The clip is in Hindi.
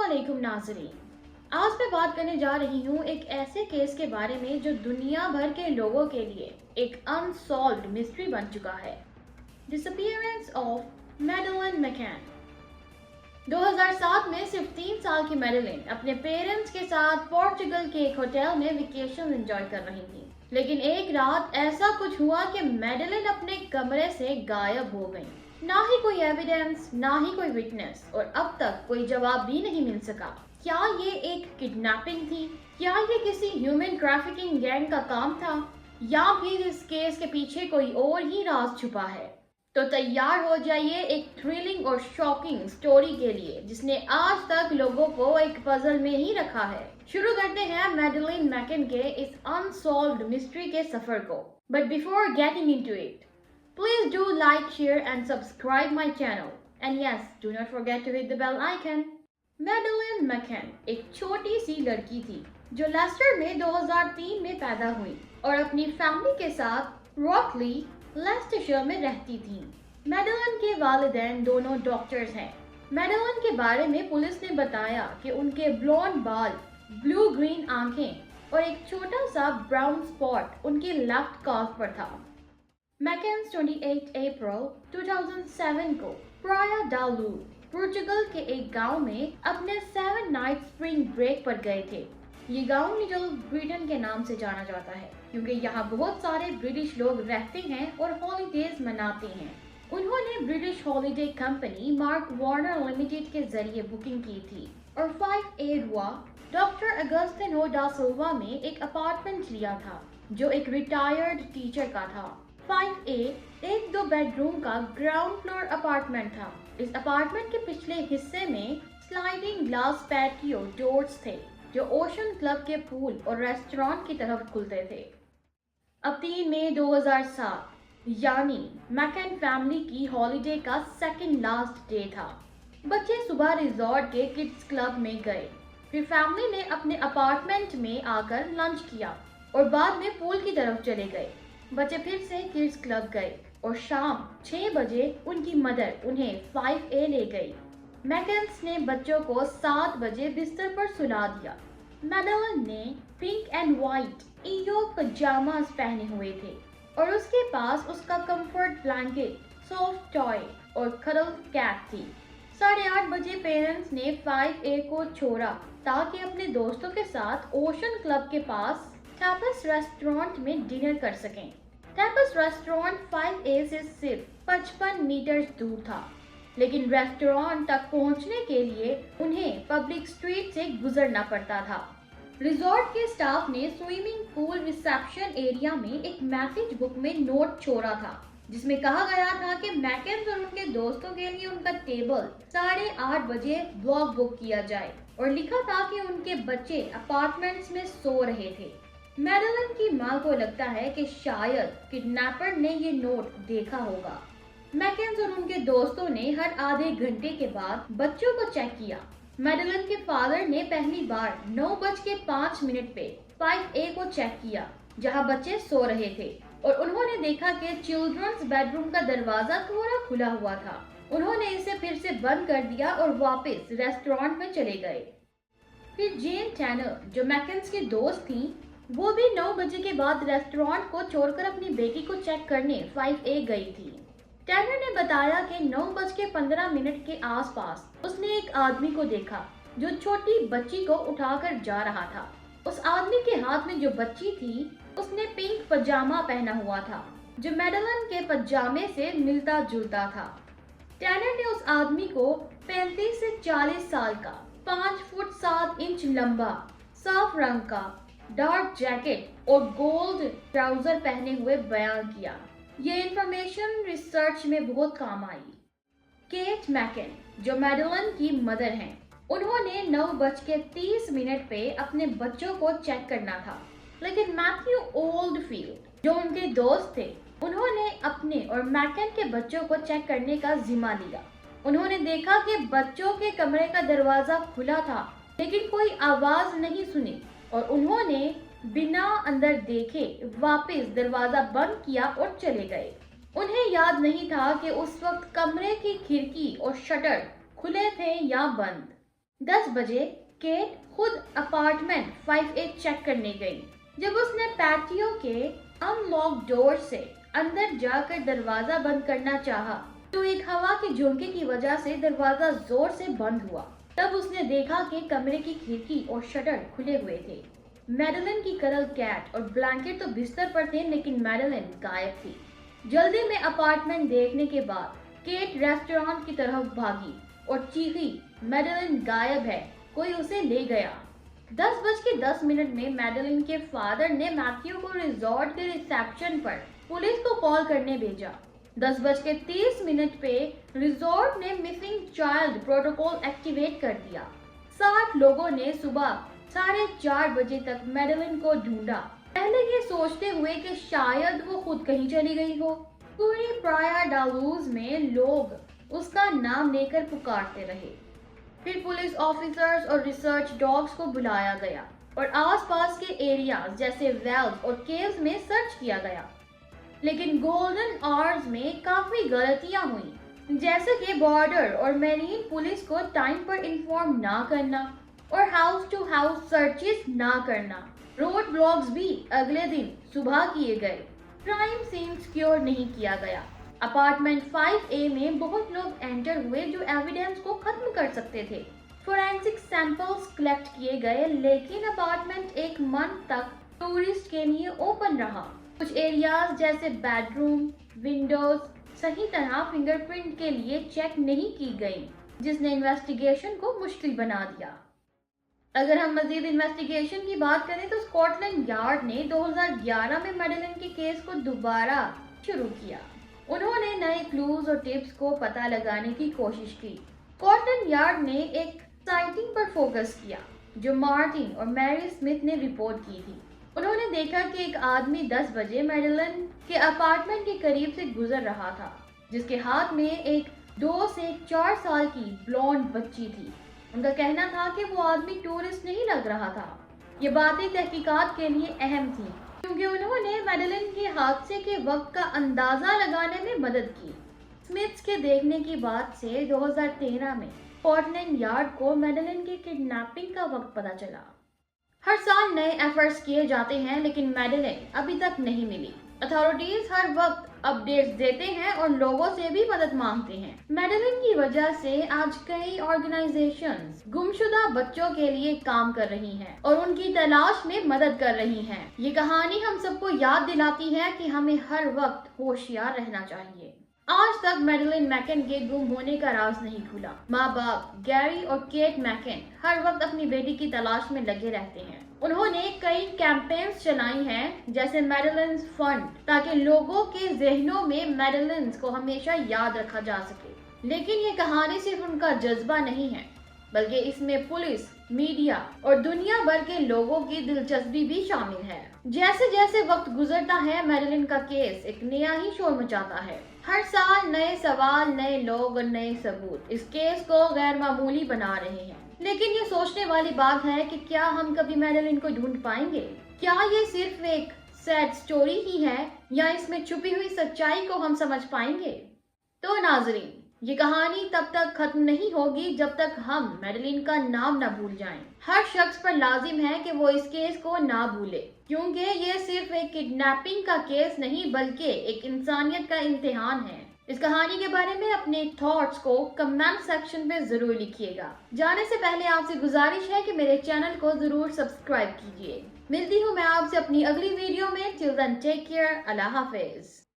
अस्सलामुअलैकुम नाज़रीन। आज मैं बात करने जा रही हूँ एक ऐसे केस के बारे में जो दुनिया भर के लोगों के लिए एक अनसॉल्व्ड मिस्ट्री बन चुका है। Disappearance of Madeline McKeon. 2007 में सिर्फ 3 साल की मैडेलिन अपने पेरेंट्स के साथ पोर्चुगल के एक होटल में वेकेशन एंजॉय कर रही थी। लेकिन एक रात ऐसा कुछ हुआ कि मैडेलिन अपने कमरे से गायब हो गई। ना ही कोई एविडेंस, ना ही कोई विटनेस, और अब तक कोई जवाब भी नहीं मिल सका। क्या ये एक किडनैपिंग थी? क्या ये किसी ह्यूमन ट्रैफिकिंग गैंग का काम था? या फिर इस केस के पीछे कोई और ही राज छुपा है? तो तैयार हो जाइए एक थ्रिलिंग और शॉकिंग स्टोरी के लिए जिसने आज तक लोगों को एक पजल में ही रखा है। शुरू करते हैं मैडेलिन मैकन के इस अनसॉल्व्ड मिस्ट्री के सफर को। But before getting into it, please do like, share and subscribe my channel. And yes, do not forget to hit the bell icon. Madeline McKeon एक छोटी सी लड़की थी जो लेस्टर में 2003 में पैदा हुई और अपनी फैमिली के साथ रॉकली, लेस्टरशायर में रहती थी। मैडेलिन के वालिदैन दोनों डॉक्टर्स हैं। मैडेलिन के बारे में पुलिस ने बताया कि उनके ब्लॉन्ड बाल, ब्लू ग्रीन आंखें और एक छोटा सा ब्राउन स्पॉट उनके लेफ्ट काफ पर था। मैकन 28 अप्रैल 2007 को प्राया डा लूज, पोर्चुगल के एक गांव में अपने 7 नाइट स्प्रिंग ब्रेक पर गए थे। ये गांव लिटिल ब्रिटेन के नाम से जाना जाता है क्योंकि यहाँ बहुत सारे ब्रिटिश लोग रहते हैं और हॉलीडेज मनाते हैं। उन्होंने British holiday company mark Warner limited के जरिए बुकिंग की थी और 5A हुआ डॉक्टर अगस्टिनो डा सिल्वा में एक अपार्टमेंट लिया था जो एक रिटायर्ड टीचर का था। 5A एक 2 बेडरूम का ग्राउंड फ्लोर अपार्टमेंट था। इस अपार्टमेंट के पिछले हिस्से में स्लाइडिंग ग्लास पैटियो डोर्स थे जो ओशन क्लब के पूल और रेस्टोरेंट की तरफ खुलते थे। अब 3 मई 2007 यानी मैकन फैमिली की हॉलिडे का सेकंड लास्ट डे था। बच्चे सुबह रिजॉर्ट के किड्स क्लब में गए, फिर फैमिली ने अपने अपार्टमेंट में आकर लंच किया और बाद में पूल की तरफ चले गए। बच्चे फिर से किड्स क्लब गए और शाम 6 बजे उनकी मदर उन्हें 5A ले गई। मैकन्स ने बच्चों को 7 बजे बिस्तर पर सुला दिया। मैडेलिन ने पिंक एंड व्हाइट ईयो पजामास पहने हुए थे और उसके पास उसका कंफर्ट ब्लैंकेट, सॉफ्ट टॉय और कडल कैट थी। 8:30 बजे पेरेंट्स ने 5A को छोड़ा ताकि अपने दोस्तों के साथ ओशन क्लब के पास टैपस रेस्टोरेंट में डिनर कर सकें। टैपस रेस्टोरेंट 5A से सिर्फ 55 मीटर दूर था, लेकिन रेस्टोरेंट तक पहुंचने के लिए उन्हें पब्लिक स्ट्रीट से गुजरना पड़ता था। रिजॉर्ट के स्टाफ ने स्विमिंग पूल रिसेप्शन एरिया में एक मैसेज बुक में नोट छोड़ा था जिसमें कहा गया था कि मैकन और उनके दोस्तों के लिए उनका टेबल 8:30 बजे ब्लॉक बुक किया जाए और लिखा था कि उनके बच्चे अपार्टमेंट्स में सो रहे थे। मैडेलिन की मां को लगता है कि शायद किडनैपर ने ये नोट देखा होगा। मैकन और उनके दोस्तों ने हर आधे घंटे के बाद बच्चों को चेक किया। मैडेलिन के फादर ने पहली बार 9:05 पे 5A को चेक किया जहां बच्चे सो रहे थे और उन्होंने देखा कि चिल्ड्रंस बेडरूम का दरवाजा थोड़ा खुला हुआ था। उन्होंने इसे फिर से बंद कर दिया और वापस रेस्टोरेंट में चले गए। फिर जेन टैनर जो मैकन्स की दोस्त थी, वो भी 9 बजे के बाद रेस्टोरेंट को छोड़कर अपनी बेटी को चेक करने 5A गई थी। टैनर ने बताया कि 9:15 के आसपास उसने एक आदमी को देखा जो छोटी बच्ची को उठाकर जा रहा था। उस आदमी के हाथ में जो बच्ची थी उसने पिंक पजामा पहना हुआ था जो मैडेलिन के पजामे से मिलता जुलता था। टैनर ने उस आदमी को 35 से 40 साल का, 5 फुट 7 इंच लंबा, साफ रंग का, डार्क जैकेट और गोल्ड ट्राउजर पहने हुए बयान किया। ये इंफॉर्मेशन रिसर्च में बहुत काम आई। केट मैकन जो मैडेलिन की मदर हैं, उन्होंने 9:30 पे अपने बच्चों को चेक करना था, लेकिन मैथ्यू ओल्डफील्ड जो उनके दोस्त थे, उन्होंने अपने और मैकन के बच्चों को चेक करने का जिम्मा लिया। उन्होंने देखा कि बच्चों के कमरे का दरवाजा खुला था लेकिन कोई आवाज नहीं सुनी और उन्होंने बिना अंदर देखे वापस दरवाजा बंद किया और चले गए। उन्हें याद नहीं था कि उस वक्त कमरे की खिड़की और शटर खुले थे या बंद। 10 बजे केट खुद अपार्टमेंट 58 चेक करने गई। जब उसने पैटियो के अनलॉक डोर से अंदर जाकर दरवाजा बंद करना चाहा, तो एक हवा के झोंके की वजह से दरवाजा जोर से बंद हुआ। तब उसने देखा कि कमरे की खिड़की और शटर खुले हुए थे। मैडेलिन की करल कैट और ब्लैंकेट तो बिस्तर पर थे, लेकिन मैडेलिन गायब थी। जल्दी में अपार्टमेंट देखने के बाद केट रेस्टोरेंट की तरफ भागी और चीखी, मैडेलिन गायब है, कोई उसे ले गया। 10:10 में मैडेलिन के फादर ने मैथ्यू को रिजॉर्ट के रिसेप्शन पर पुलिस को कॉल करने भेजा। 10:30 पे रिजॉर्ट ने मिसिंग चाइल्ड प्रोटोकॉल एक्टिवेट कर दिया। 60 लोगों ने सुबह 4:30 बजे तक मैडेलिन को ढूंढा, पहले ये सोचते हुए कि शायद वो खुद कहीं चली गई हो। पूरी प्राया डालूज में लोग उसका नाम लेकर पुकारते रहे। फिर पुलिस ऑफिसर्स और रिसर्च डॉग्स को बुलाया गया और आसपास के एरियाज जैसे वेल्स और केव्स में सर्च किया गया। लेकिन गोल्डन आवर्स में काफी गलतियां हुई, जैसे कि बॉर्डर और मेरीन पुलिस को टाइम पर इन्फॉर्म ना करना और हाउस टू हाउस सर्चेस ना करना। रोड ब्लॉक्स भी अगले दिन सुबह किए गए। क्राइम सीन सिक्योर नहीं किया गया। अपार्टमेंट 5A में बहुत लोग एंटर हुए जो एविडेंस को खत्म कर सकते थे। फोरेंसिक सैंपल्स कलेक्ट किए गए, लेकिन अपार्टमेंट एक मंथ तक टूरिस्ट के लिए ओपन रहा। कुछ एरियाज जैसे बेडरूम, विंडोज सही तरह फिंगरप्रिंट के लिए चेक नहीं की गई, जिसने इन्वेस्टिगेशन को मुश्किल बना दिया। अगर हम मजीद इन्वेस्टिगेशन की बात करें तो स्कॉटलैंड यार्ड ने 2011 में मैडेलिन के केस को दोबारा शुरू किया। उन्होंने नए क्लूज और टिप्स को पता लगाने की कोशिश की। स्कॉटलैंड यार्ड ने एक साइटिंग पर फोकस किया जो मार्टिन और मैरी स्मिथ ने रिपोर्ट की थी। उन्होंने देखा कि एक आदमी 10 बजे मैडेलिन के अपार्टमेंट के करीब से गुजर रहा था, जिसके हाथ में एक 2 से 4 साल की ब्लॉन्ड बच्ची थी। उनका कहना था कि वो आदमी टूरिस्ट नहीं लग रहा था। ये बातें तहकीकात के लिए अहम थी, क्योंकि उन्होंने मैडेलिन के हादसे के वक्त का अंदाजा लगाने में मदद की। स्मिथ्स के देखने की बात से 2013 में स्कॉटलैंड यार्ड को मैडेलिन के किडनैपिंग का वक्त पता चला। हर साल नए एफर्ट्स किए जाते हैं, लेकिन मैडेलिन अभी तक नहीं मिली। अथॉरिटीज हर वक्त अपडेट्स देते हैं और लोगों से भी मदद मांगते हैं। मैडेलिन की वजह से आज कई ऑर्गेनाइजेशंस गुमशुदा बच्चों के लिए काम कर रही हैं और उनकी तलाश में मदद कर रही हैं। ये कहानी हम सबको याद दिलाती है कि हमें हर वक्त होशियार रहना चाहिए। आज तक मैडेलिन मैकन के गुम होने का राज नहीं खुला। माँ बाप गैरी और केट मैकन हर वक्त अपनी बेटी की तलाश में लगे रहते हैं। उन्होंने कई कैंपेन्स चलाई हैं, जैसे मैडेलिन्स फंड, ताकि लोगों के जहनों में मैडेलिन्स को हमेशा याद रखा जा सके। लेकिन ये कहानी सिर्फ उनका जज्बा नहीं है, बल्कि इसमें पुलिस, मीडिया और दुनिया भर के लोगों की दिलचस्पी भी शामिल है। जैसे जैसे वक्त गुजरता है, मैडेलिन का केस एक नया ही शोर मचाता है। हर साल नए सवाल, नए लोग और नए सबूत इस केस को गैर मामूली बना रहे हैं। लेकिन ये सोचने वाली बात है कि क्या हम कभी मैडेलिन को ढूंढ पाएंगे? क्या ये सिर्फ एक सैड स्टोरी ही है, या इसमें छुपी हुई सच्चाई को हम समझ पाएंगे? तो नाजरीन, ये कहानी तब तक खत्म नहीं होगी जब तक हम मैडेलिन का नाम न भूल जाएं। हर शख्स पर लाजिम है कि वो इस केस को ना भूले, क्योंकि ये सिर्फ एक किडनैपिंग का केस नहीं, बल्कि एक इंसानियत का इम्तिहान है। इस कहानी के बारे में अपने थॉट्स को कमेंट सेक्शन में जरूर लिखिएगा। जाने से पहले आपसे गुजारिश है कि मेरे चैनल को जरूर सब्सक्राइब कीजिए। मिलती हूँ मैं आपसे अपनी अगली वीडियो में। Till then take care. अल्लाह हाफिज।